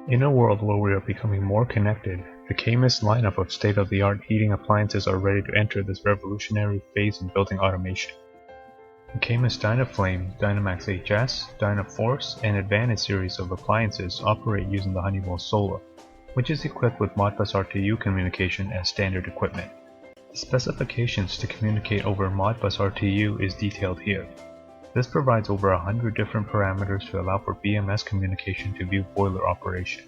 In a world where we are becoming more connected, the KMIS lineup of state-of-the-art heating appliances are ready to enter this revolutionary phase in building automation. The KMIS DynaFlame, Dynamax HS, DynaForce, and Advantage series of appliances operate using the Honeywell Sola, which is equipped with Modbus RTU communication as standard equipment. The specifications to communicate over Modbus RTU is detailed here. This provides over 100 different parameters to allow for BMS communication to view boiler operation.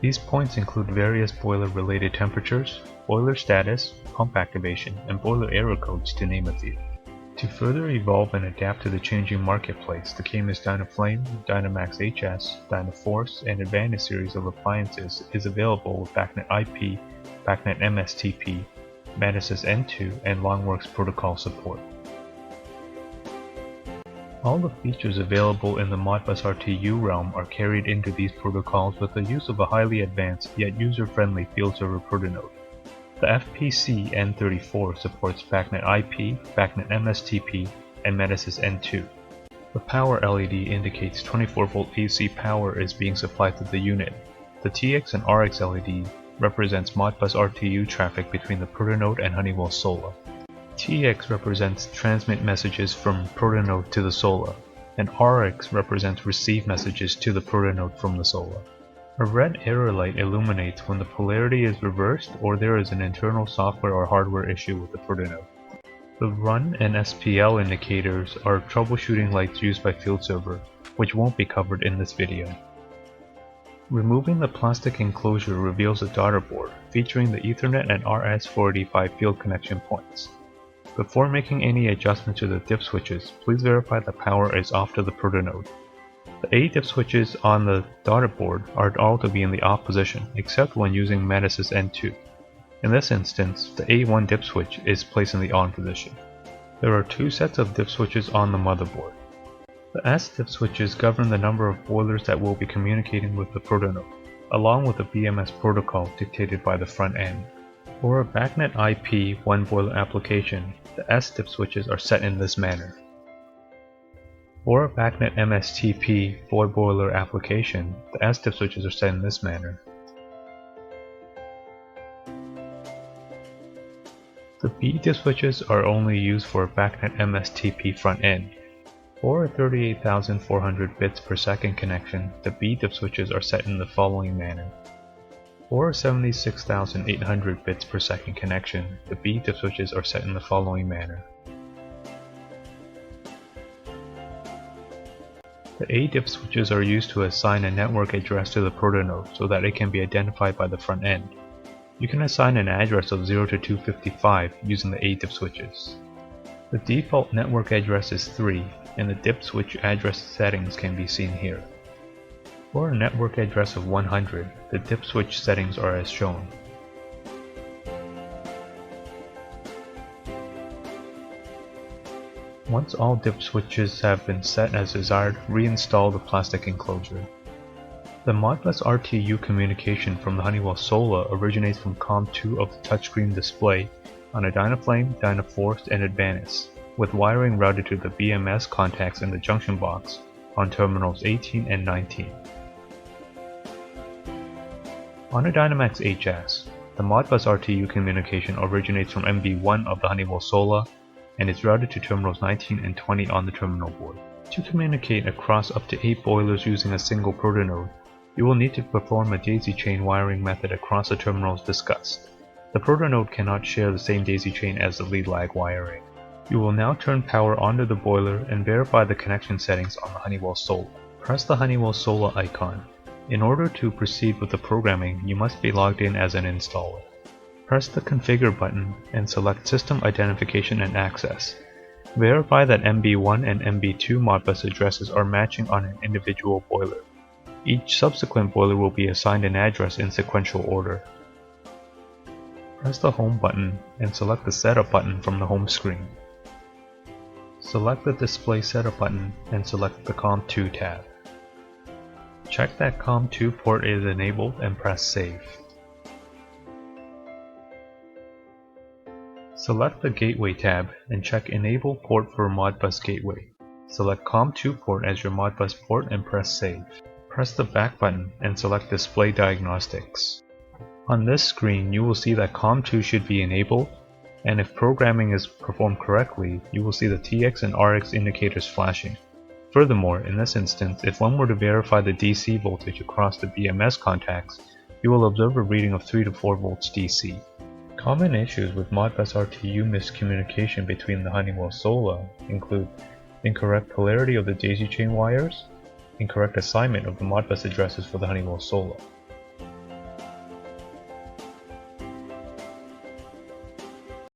These points include various boiler-related temperatures, boiler status, pump activation, and boiler error codes, to name a few. To further evolve and adapt to the changing marketplace, the KMIS DynaFlame, Dynamax HS, DynaForce, and Advantage series of appliances is available with BACnet IP, BACnet MSTP, Metasys N2, and Longworks protocol support. All the features available in the Modbus RTU realm are carried into these protocols with the use of a highly advanced yet user-friendly field server protonode. The FPC N34 supports BACnet IP, BACnet MSTP, and Metasys N2. The power LED indicates 24-volt AC power is being supplied to the unit. The TX and RX LED represents Modbus RTU traffic between the Protonode and Honeywell Sola. TX represents transmit messages from Protonode to the Sola, and RX represents receive messages to the Protonode from the Sola. A red error light illuminates when the polarity is reversed or there is an internal software or hardware issue with the Protonode. The run and SPL indicators are troubleshooting lights used by field server, which won't be covered in this video. Removing the plastic enclosure reveals a daughter board featuring the Ethernet and RS-485 field connection points. Before making any adjustment to the dip switches, please verify the power is off to the Protonode. The 8 dip switches on the daughter board are all to be in the off position, except when using Metasys N2. In this instance, the A1 dip switch is placed in the on position. There are 2 sets of dip switches on the motherboard. The S dip switches govern the number of boilers that will be communicating with the Protonode, along with the BMS protocol dictated by the front end. For a BACnet IP 1 boiler application, the S dip switches are set in this manner. For a BACnet MSTP 4 boiler application, the S dip switches are set in this manner. The B dip switches are only used for a BACnet MSTP front end. For a 38,400 bits per second connection, the B dip switches are set in the following manner. For a 76,800 bits per second connection, the B dip switches are set in the following manner. The A dip switches are used to assign a network address to the Protonode so that it can be identified by the front end. You can assign an address of 0 to 255 using the A dip switches. The default network address is 3, and the dip switch address settings can be seen here. For a network address of 100, the dip switch settings are as shown. Once all dip switches have been set as desired, reinstall the plastic enclosure. The Modbus RTU communication from the Honeywell Sola originates from COM2 of the touchscreen display on a DynaFlame, DynaForce, and Advantage, with wiring routed to the BMS contacts in the junction box on terminals 18 and 19. On a Dynamax HS, the Modbus RTU communication originates from MB1 of the Honeywell Sola and is routed to terminals 19 and 20 on the terminal board. To communicate across up to 8 boilers using a single Protonode, you will need to perform a daisy chain wiring method across the terminals discussed. The Protonode cannot share the same daisy chain as the lead-lag wiring. You will now turn power onto the boiler and verify the connection settings on the Honeywell Sola. Press the Honeywell Sola icon. In order to proceed with the programming, you must be logged in as an installer. Press the Configure button and select System Identification and Access. Verify that MB1 and MB2 Modbus addresses are matching on an individual boiler. Each subsequent boiler will be assigned an address in sequential order. Press the Home button and select the Setup button from the home screen. Select the Display Setup button and select the COM2 tab. Check that COM2 port is enabled and press Save. Select the Gateway tab and check Enable Port for Modbus Gateway. Select COM2 port as your Modbus port and press Save. Press the back button and select Display Diagnostics. On this screen, you will see that COM2 should be enabled, and if programming is performed correctly, you will see the TX and RX indicators flashing. Furthermore, in this instance, if one were to verify the DC voltage across the BMS contacts, you will observe a reading of 3 to 4 volts DC. Common issues with Modbus RTU miscommunication between the Honeywell SOLA include incorrect polarity of the daisy chain wires, incorrect assignment of the Modbus addresses for the Honeywell SOLA.